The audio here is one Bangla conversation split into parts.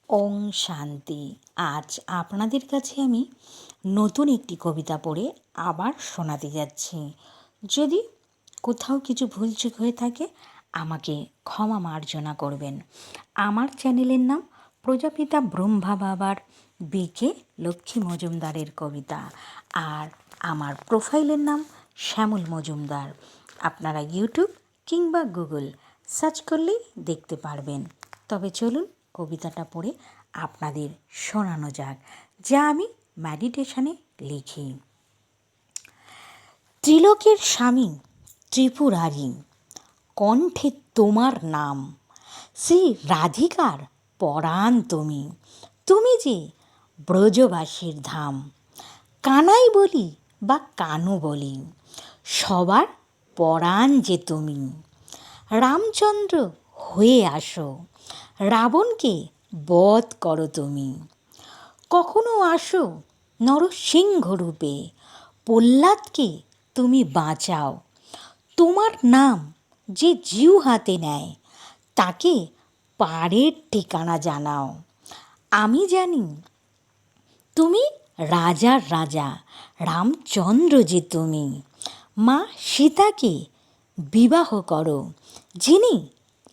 ওং শান্তি। আজ আপনাদের কাছে আমি নতুন একটি কবিতা পড়ে আবার শোনাতে যাচ্ছি। যদি কোথাও কিছু ভুলচুক হয়ে থাকে আমাকে ক্ষমা মার্জনা করবেন। আমার চ্যানেলের নাম প্রজাপিতা ব্রহ্মা বাবার বিকে লক্ষ্মী মজুমদারের কবিতা, আর আমার প্রোফাইলের নাম শ্যামল মজুমদার। আপনারা ইউটিউব কিংবা গুগল সার্চ করলেই দেখতে পারবেন। তবে চলুন কবিতাটা পড়ে আপনাদের শোনানো যাক, যা আমি মেডিটেশনে লিখি। ত্রিলোকের স্বামী ত্রিপুরারি, কণ্ঠে তোমার নাম, শ্রী রাধিকার পরাণ তুমি, তুমি যে ব্রজবাসীর ধাম। কানাই বলি বা কানু বলি, সবার পরাণ যে তুমি। রামচন্দ্র হয়ে আসো, রাবণকে বধ করো তুমি। কখনো আসো নরসিংহ রূপে, প্রহ্লাদকে তুমি বাঁচাও। তোমার নাম যে জিউ হাতে নেয়, তাকে পারের ঠিকানা জানাও। আমি জানি তুমি রাজার রাজা, রামচন্দ্র যে তুমি। মা সীতাকে বিবাহ করো, যিনি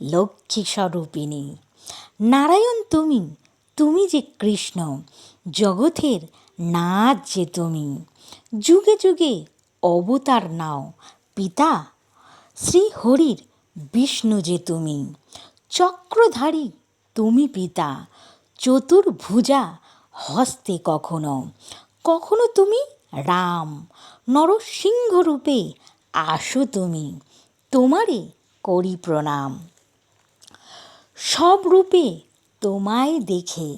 লক্ষ্মী স্বরূপিণী। নারায়ণ তুমি, তুমি যে কৃষ্ণ, জগতের নাথ যে তুমি। যুগে যুগে অবতার নাও, পিতা শ্রীহরির বিষ্ণু যে তুমি। চক্রধারী তুমি পিতা, চতুর্ভুজা হস্তে কখনো কখনো তুমি রাম। নরসিংহ রূপে আসো তুমি, তোমারে করি প্রণাম। সব রূপে তোমায় দেখে,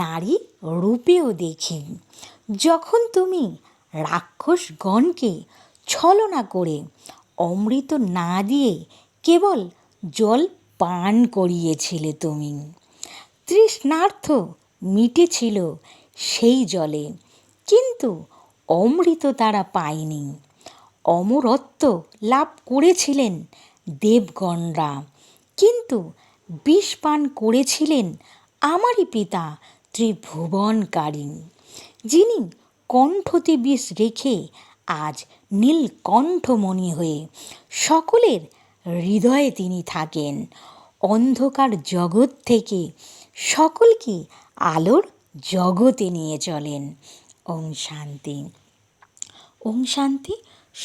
নারী রূপেও দেখি। যখন তুমি রাক্ষসগণকে ছলনা করে অমৃত না দিয়ে কেবল জল পান করিয়েছিলে তুমি। তৃষ্ণার্ত মিটেছিল সেই জলে, কিন্তু অমৃত তারা পায়নি। অমরত্ব লাভ করেছিলেন দেবগণরা, কিন্তু বিষ পান করেছিলেন আমারই পিতা ত্রিভুবনকারী। যিনি কণ্ঠতে বিষ রেখে আজ নীলকণ্ঠমণি হয়ে সকলের হৃদয়ে তিনি থাকেন। অন্ধকার জগৎ থেকে সকলকে আলোর জগতে নিয়ে চলেন। ওং শান্তি। ওং শান্তি।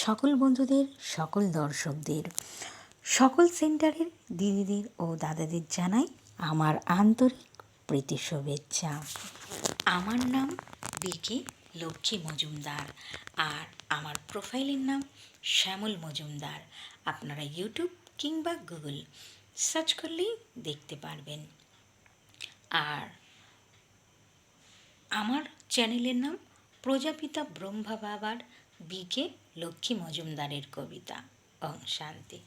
সকল বন্ধুদের, সকল দর্শকদের, সকল সেন্টারের দিদিদের ও দাদাদের জানাই আমার আন্তরিক প্রীতি শুভেচ্ছা। আমার নাম বিকে লক্ষ্মী মজুমদার, আর আমার প্রোফাইলের নাম শ্যামল মজুমদার। আপনারা ইউটিউব কিংবা গুগল সার্চ করলেই দেখতে পারবেন। আর আমার চ্যানেলের নাম প্রজাপিতা ব্রহ্মা বাবার বিকে লক্ষ্মী মজুমদারের কবিতা। ওং শান্তি।